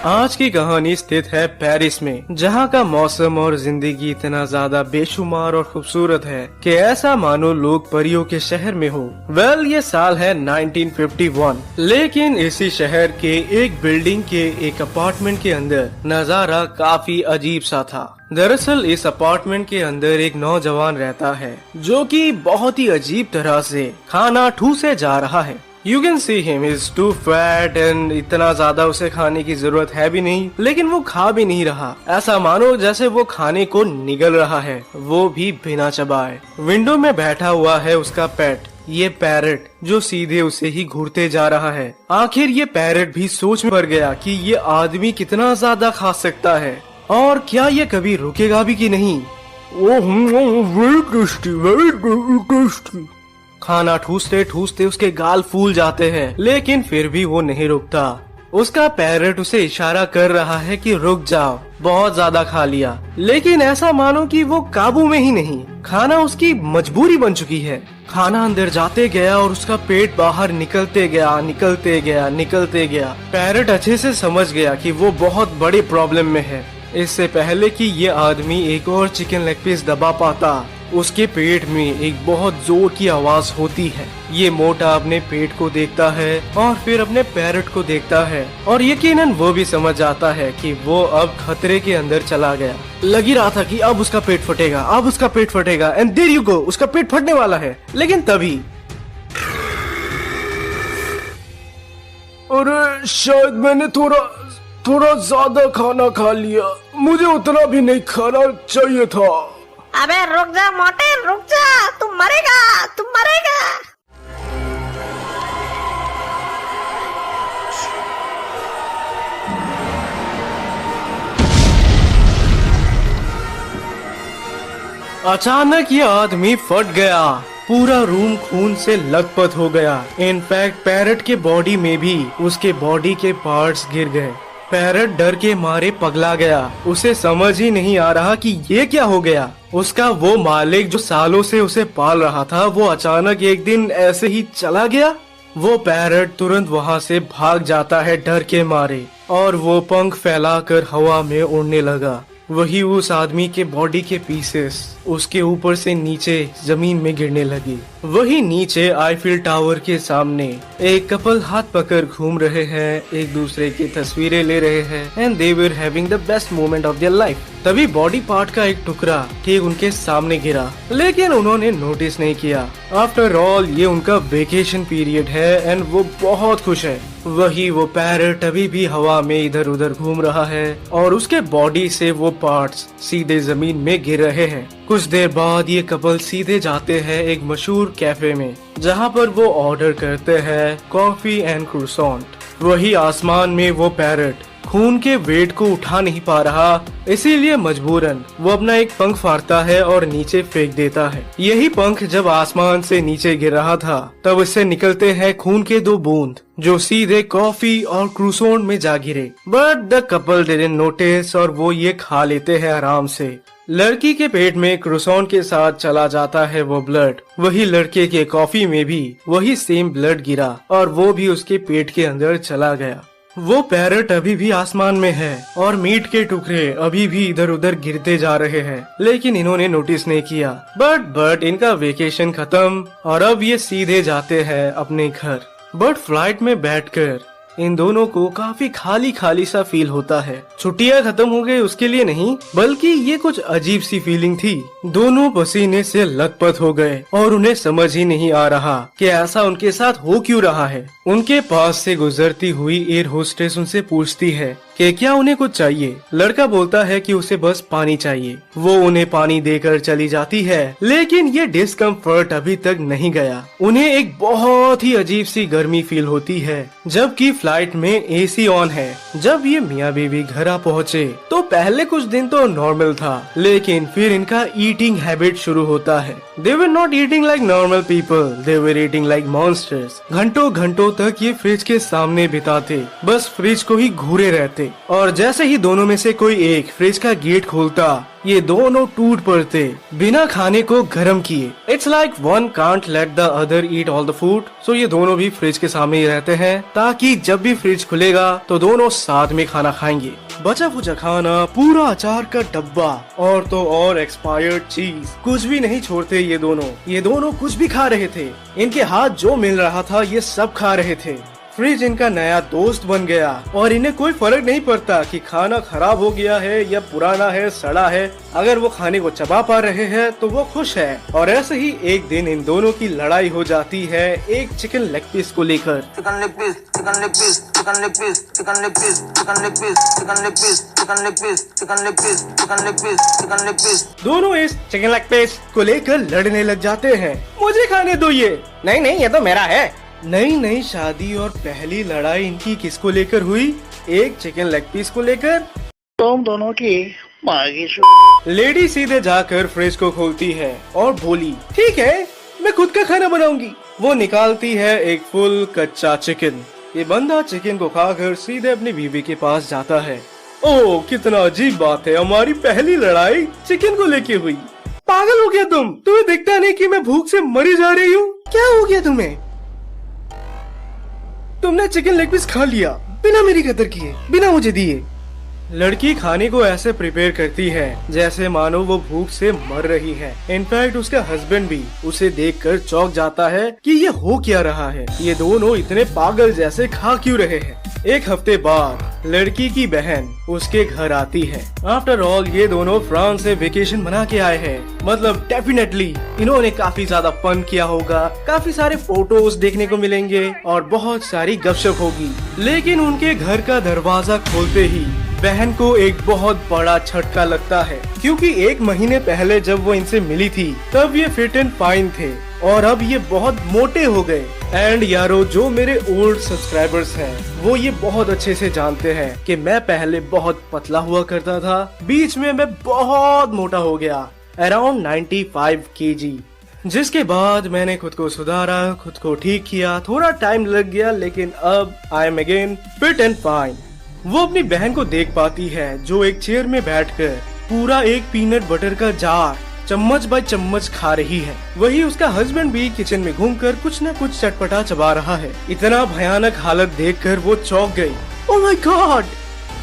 आज की कहानी स्थित है पेरिस में, जहाँ का मौसम और जिंदगी इतना ज्यादा बेशुमार और खूबसूरत है कि ऐसा मानो लोग परियों के शहर में हो। ये साल है 1951, लेकिन इसी शहर के एक बिल्डिंग के एक अपार्टमेंट के अंदर नजारा काफी अजीब सा था। दरअसल इस अपार्टमेंट के अंदर एक नौजवान रहता है जो कि बहुत ही अजीब तरह से खाना ठूसे जा रहा है। You can see him is too fat and इतना ज्यादा उसे खाने की जरूरत है भी नहीं, लेकिन वो खा भी नहीं रहा। ऐसा मानो जैसे वो खाने को निगल रहा है, वो भी बिना चबाए। विंडो में बैठा हुआ है उसका पेट, ये पैरट, जो सीधे उसे ही घूरते जा रहा है। आखिर ये पैरट भी सोच में पड़ गया कि ये आदमी कितना ज्यादा खा सकता है और क्या ये कभी रुकेगा भी कि नहीं। खाना ठूसते ठूसते उसके गाल फूल जाते हैं, लेकिन फिर भी वो नहीं रुकता। उसका पैरट उसे इशारा कर रहा है कि रुक जाओ, बहुत ज्यादा खा लिया, लेकिन ऐसा मानो कि वो काबू में ही नहीं। खाना उसकी मजबूरी बन चुकी है। खाना अंदर जाते गया और उसका पेट बाहर निकलते गया, निकलते गया, निकलते गया। पैरट अच्छे से समझ गया कि वो बहुत बड़े प्रॉब्लम में है। इससे पहले कि ये आदमी एक और चिकन लेग पीस दबा पाता, उसके पेट में एक बहुत जोर की आवाज होती है। ये मोटा अपने पेट को देखता है और फिर अपने पैरट को देखता है और यकीनन वो भी समझ जाता है कि वो अब खतरे के अंदर चला गया। लग ही रहा था कि अब उसका पेट फटेगा, अब उसका पेट फटेगा, एंड देयर यू गो, उसका पेट फटने वाला है। लेकिन तभी अरे शायद मैंने थोड़ा ज्यादा खाना खा लिया, मुझे उतना भी नहीं खाना चाहिए था। अबे रुक जा मोटे, रुक जा, तुम मरेगा, तुम मरेगा। अचानक ये आदमी फट गया। पूरा रूम खून से लथपथ हो गया। इनफैक्ट पैरट के बॉडी में भी उसके बॉडी के पार्ट्स गिर गए। पैरट डर के मारे पगला गया। उसे समझ ही नहीं आ रहा कि ये क्या हो गया। उसका वो मालिक जो सालों से उसे पाल रहा था, वो अचानक एक दिन ऐसे ही चला गया। वो पैरट तुरंत वहाँ से भाग जाता है डर के मारे, और वो पंख फैलाकर हवा में उड़ने लगा। वही उस आदमी के बॉडी के पीसेस उसके ऊपर से नीचे जमीन में गिरने लगी। वही नीचे आईफिल टावर के सामने एक कपल हाथ पकड़ घूम रहे हैं, एक दूसरे की तस्वीरें ले रहे हैं, and they were having the best moment of their life. तभी बॉडी पार्ट का एक टुकड़ा ठीक उनके सामने गिरा, लेकिन उन्होंने नोटिस नहीं किया। आफ्टर ऑल ये उनका वेकेशन पीरियड है एंड वो बहुत खुश है। वही वो पैरट अभी भी हवा में इधर उधर घूम रहा है और उसके बॉडी से वो पार्ट्स सीधे जमीन में गिर रहे हैं। कुछ देर बाद ये कपल सीधे जाते हैं एक मशहूर कैफे में, जहाँ पर वो ऑर्डर करते हैं कॉफी एंड क्रूसॉन्ट। वही आसमान में वो पैरट खून के वेट को उठा नहीं पा रहा, इसीलिए मजबूरन वो अपना एक पंख फाड़ता है और नीचे फेंक देता है। यही पंख जब आसमान से नीचे गिर रहा था, तब इससे निकलते हैं खून के 2 बूंद जो सीधे कॉफी और क्रूसॉन्ट में जा गिरे। But the couple didn't notice और वो ये खा लेते हैं आराम से। लड़की के पेट में क्रूसॉन्ट के साथ चला जाता है वो ब्लड। वही लड़के के कॉफी में भी वही सेम ब्लड गिरा और वो भी उसके पेट के अंदर चला गया। वो पैरट अभी भी आसमान में है और मीट के टुकड़े अभी भी इधर उधर गिरते जा रहे हैं, लेकिन इन्होंने नोटिस नहीं किया। बट इनका वेकेशन खत्म और अब ये सीधे जाते हैं अपने घर। बट फ्लाइट में बैठकर इन दोनों को काफी खाली खाली सा फील होता है। छुट्टियां खत्म हो गई उसके लिए नहीं, बल्कि ये कुछ अजीब सी फीलिंग थी। दोनों पसीने से लथपथ हो गए और उन्हें समझ ही नहीं आ रहा कि ऐसा उनके साथ हो क्यों रहा है। उनके पास से गुजरती हुई एयर होस्टेस उनसे पूछती है कि क्या उन्हें कुछ चाहिए। लड़का बोलता है कि उसे बस पानी चाहिए। वो उन्हें पानी देकर चली जाती है, लेकिन ये डिस्कम्फर्ट अभी तक नहीं गया। उन्हें एक बहुत ही अजीब सी गर्मी फील होती है, जबकि फ्लाइट में एसी ऑन है। जब ये मियाँ बीवी घर आ पहुँचे तो पहले कुछ दिन तो नॉर्मल था, लेकिन फिर इनका ईटिंग हैबिट शुरू होता है। They were not eating like normal people, they were eating like monsters. घंटों घंटों तक ये फ्रिज के सामने बिताते, बस फ्रिज को ही घूरे रहते। और जैसे ही दोनों में से कोई एक फ्रिज का गेट खोलता, ये दोनों टूट पड़ते बिना खाने को गर्म किए। It's like one can't let the other eat all the food. So ये दोनों भी फ्रिज के सामने ही रहते हैं ताकि जब भी फ्रिज खुलेगा तो दोनों साथ में खाना खाएंगे। बचा खुचा खाना, पूरा अचार का डब्बा और तो और एक्सपायर्ड चीज, कुछ भी नहीं छोड़ते ये दोनों कुछ भी खा रहे थे। इनके हाथ जो मिल रहा था ये सब खा रहे थे। फ्रिज इनका नया दोस्त बन गया और इन्हें कोई फर्क नहीं पड़ता कि खाना खराब हो गया है या पुराना है, सड़ा है। अगर वो खाने को चबा पा रहे हैं तो वो खुश है। और ऐसे ही एक दिन इन दोनों की लड़ाई हो जाती है एक चिकन लेग पीस को लेकर। Chicken leg piece, chicken leg piece, chicken leg piece, chicken leg piece, chicken leg piece, chicken leg piece, chicken leg piece, chicken leg piece, chicken leg piece, chicken leg piece. दोनों इस chicken leg piece को लेकर लड़ने लग जाते हैं। मुझे खाने दो ये। नहीं ये तो मेरा है। नई शादी और पहली लड़ाई इनकी किसको लेकर हुई? एक चिकन लेग पीस को लेकर। तुम दोनों की मागी लेडी सीधे जाकर फ्रिज को खोलती है और बोली, ठीक है मैं खुद का खाना बनाऊंगी। वो निकालती है एक फुल कच्चा चिकन। ये बंदा चिकन को खाकर सीधे अपनी बीवी के पास जाता है। ओह कितना अजीब बात है, हमारी पहली लड़ाई चिकन को लेके हुई। पागल हो गया तुम? तुम्हें दिखता नहीं कि मैं भूख से मरी जा रही हूँ? क्या हो गया तुम्हें? तुमने चिकन लेग पीस खा लिया बिना मेरी कदर किए, बिना मुझे दिए। लड़की खाने को ऐसे प्रिपेयर करती है जैसे मानो वो भूख से मर रही है। इनफैक्ट उसका हस्बैंड भी उसे देखकर चौंक जाता है कि ये हो क्या रहा है, ये दोनों इतने पागल जैसे खा क्यों रहे हैं। एक हफ्ते बाद लड़की की बहन उसके घर आती है। आफ्टर ऑल ये दोनों फ्रांस से वेकेशन मना के आए हैं, मतलब डेफिनेटली इन्होंने काफी ज्यादा फन किया होगा, काफी सारे फोटोज देखने को मिलेंगे और बहुत सारी गपशप होगी। लेकिन उनके घर का दरवाजा खोलते ही बहन को एक बहुत बड़ा झटका लगता है, क्योंकि एक महीने पहले जब वो इनसे मिली थी तब ये फिट एंड फाइन थे और अब ये बहुत मोटे हो गए। एंड यारो, जो मेरे ओल्ड सब्सक्राइबर्स हैं वो ये बहुत अच्छे से जानते हैं कि मैं पहले बहुत पतला हुआ करता था, बीच में मैं बहुत मोटा हो गया, अराउंड 95 kg। जिसके बाद मैंने खुद को सुधारा, खुद को ठीक किया, थोड़ा टाइम लग गया लेकिन अब I am again fit and fine. वो अपनी बहन को देख पाती है जो एक चेयर में बैठकर पूरा एक पीनट बटर का जार चम्मच बाय चम्मच खा रही है। वही उसका हस्बैंड भी किचन में घूमकर कुछ न कुछ चटपटा चबा रहा है। इतना भयानक हालत देखकर वो चौंक गई। Oh my God!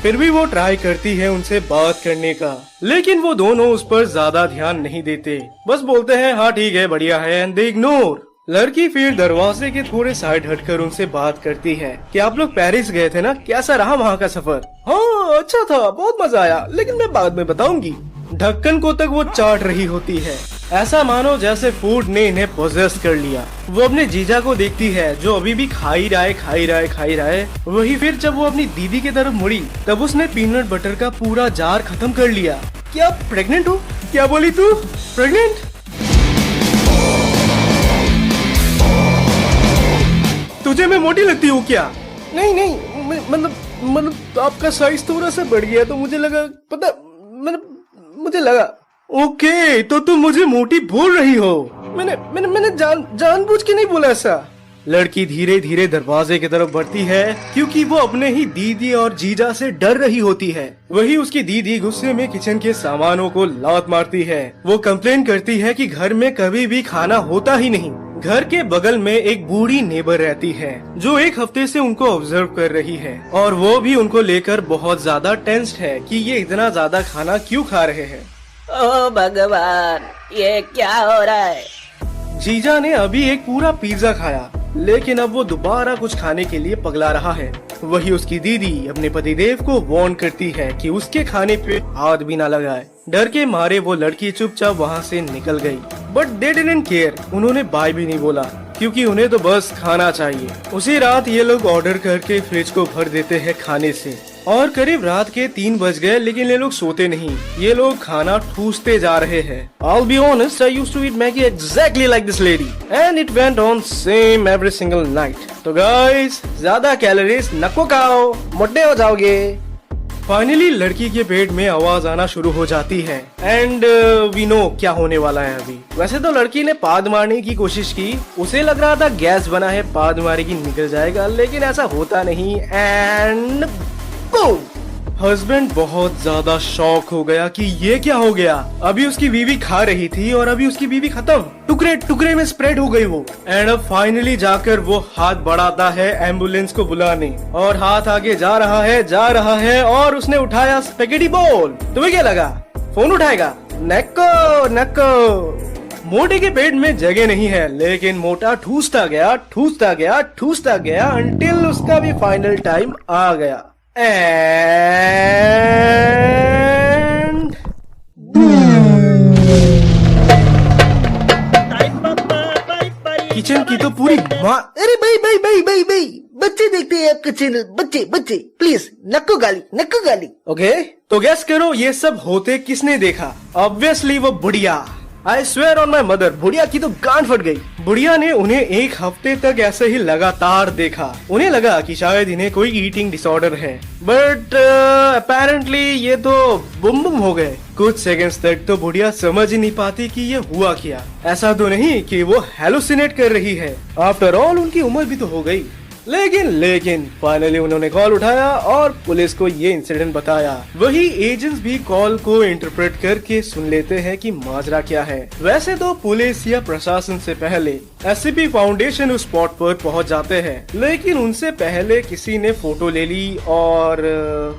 फिर भी वो ट्राई करती है उनसे बात करने का, लेकिन वो दोनों उस पर ज्यादा ध्यान नहीं देते, बस बोलते हैं हाँ ठीक है, बढ़िया है, एंड दे इग्नोर। लड़की फिर दरवाजे के थोड़े साइड हटकर उनसे बात करती है कि आप लोग पेरिस गए थे ना, कैसा रहा वहाँ का सफर? हाँ अच्छा था, बहुत मजा आया, लेकिन मैं बाद में बताऊंगी। ढक्कन को तक वो चाट रही होती है, ऐसा मानो जैसे फूड ने इन्हें पोजेस कर लिया। वो अपने जीजा को देखती है जो अभी भी खा ही रहा है। वही फिर जब वो अपनी दीदी की तरफ मुड़ी तब उसने पीनट बटर का पूरा जार खत्म कर लिया। क्या प्रेग्नेंट हो? क्या बोली तू? प्रेग्नेंट? तुझे मैं मोटी लगती हूँ क्या? नहीं मतलब आपका साइज थोड़ा सा बढ़ गया तो मुझे लगा, पता मुझे लगा। ओके तो तुम मुझे मोटी बोल रही हो? मैंने जानबूझ के नहीं बोला ऐसा। लड़की धीरे धीरे दरवाजे की तरफ बढ़ती है क्योंकि वो अपने ही दीदी और जीजा से डर रही होती है। वही उसकी दीदी गुस्से में किचन के सामानों को लात मारती है। वो कंप्लेन करती है कि घर में कभी भी खाना होता ही नहीं। घर के बगल में एक बूढ़ी नेबर रहती है जो एक हफ्ते से उनको ऑब्जर्व कर रही है और वो भी उनको लेकर बहुत ज्यादा टेंस्ड है कि ये इतना ज्यादा खाना क्यों खा रहे हैं। ओ भगवान, ये क्या हो रहा है? जीजा ने अभी एक पूरा पिज्जा खाया लेकिन अब वो दोबारा कुछ खाने के लिए पगला रहा है। वही उसकी दीदी अपने पतिदेव को वार्न करती है कि उसके खाने पे हाथ भी ना लगाए। डर के मारे वो लड़की चुपचाप वहाँ से निकल गई, बट दे डिडंट केयर। उन्होंने बाय भी नहीं बोला क्योंकि उन्हें तो बस खाना चाहिए। उसी रात ये लोग ऑर्डर करके फ्रिज को भर देते हैं खाने से और करीब रात के 3 बज गए लेकिन ये लोग सोते नहीं। ये लोग खाना ठूसते जा रहे हैं। I'll be honest, I used to eat Maggie exactly like this lady and it went on same every single night. तो गाइस, ज्यादा कैलोरीज नको खाओ, मोटे हो जाओगे। फाइनली लड़की के पेट में आवाज आना शुरू हो जाती है एंड वी नो क्या होने वाला है अभी। वैसे तो लड़की ने पाद मारने की कोशिश की, उसे लग रहा था गैस बना है, पाद मारेगी निकल जाएगा, लेकिन ऐसा होता नहीं एंड बूम! हस्बैंड बहुत ज्यादा शॉक हो गया कि ये क्या हो गया। अभी उसकी बीवी खा रही थी और अभी उसकी बीवी खत्म, टुकड़े टुकड़े में स्प्रेड हो गई वो। एंड अब फाइनली जाकर वो हाथ बढ़ाता है एम्बुलेंस को बुलाने, और हाथ आगे जा रहा है और उसने उठाया स्पेगेटी बोल। तुम्हें क्या लगा फोन उठाएगा? नको नको। मोटे के पेट में जगह नहीं है, लेकिन मोटा ठूसता गया अंटिल उसका भी फाइनल टाइम आ गया। एंड किचन की तो पूरी माँ। अरे भाई बच्चे देखते हैं आपका चैनल। बच्चे प्लीज नको गाली। ओके, तो गैस करो ये सब होते किसने देखा? ऑब्वियसली वो बुढ़िया। I swear on my mother, बुढ़िया की तो गांड फट गई। बुढ़िया ने उन्हें एक हफ्ते तक ऐसे ही लगातार देखा। उन्हें लगा कि शायद इन्हें कोई ईटिंग डिसऑर्डर है, बट अपेरेंटली ये तो बुम हो गए। कुछ सेकंड्स तक तो बुढ़िया समझ ही नहीं पाती कि ये हुआ क्या। ऐसा तो नहीं कि वो हेलुसिनेट कर रही है, आफ्टर ऑल उनकी उम्र भी तो हो गई। लेकिन फाइनली उन्होंने कॉल उठाया और पुलिस को ये इंसिडेंट बताया। वही एजेंट्स भी कॉल को इंटरप्रेट करके सुन लेते हैं कि माजरा क्या है। वैसे तो पुलिस या प्रशासन से पहले एससीपी फाउंडेशन उस स्पॉट पर पहुंच जाते हैं, लेकिन उनसे पहले किसी ने फोटो ले ली और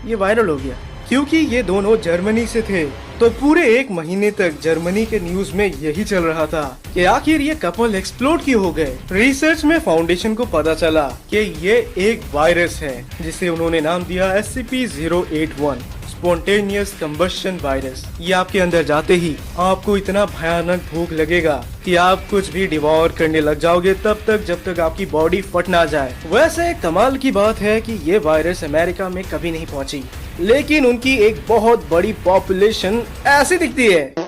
ये वायरल हो गया, क्योंकि ये दोनों जर्मनी से थे। तो पूरे 1 महीने तक जर्मनी के न्यूज में यही चल रहा था कि आखिर ये कपल एक्सप्लोड क्यों हो गए। रिसर्च में फाउंडेशन को पता चला कि ये एक वायरस है जिसे उन्होंने नाम दिया SCP-081 स्पॉन्टेनियस कंबशन वायरस। ये आपके अंदर जाते ही आपको इतना भयानक भूख लगेगा कि आप कुछ भी डिवोर करने लग जाओगे तब तक जब तक आपकी बॉडी फट ना जाए। वैसे कमाल की बात है कि ये वायरस अमेरिका में कभी नहीं पहुंची, लेकिन उनकी एक बहुत बड़ी पॉपुलेशन ऐसी दिखती है।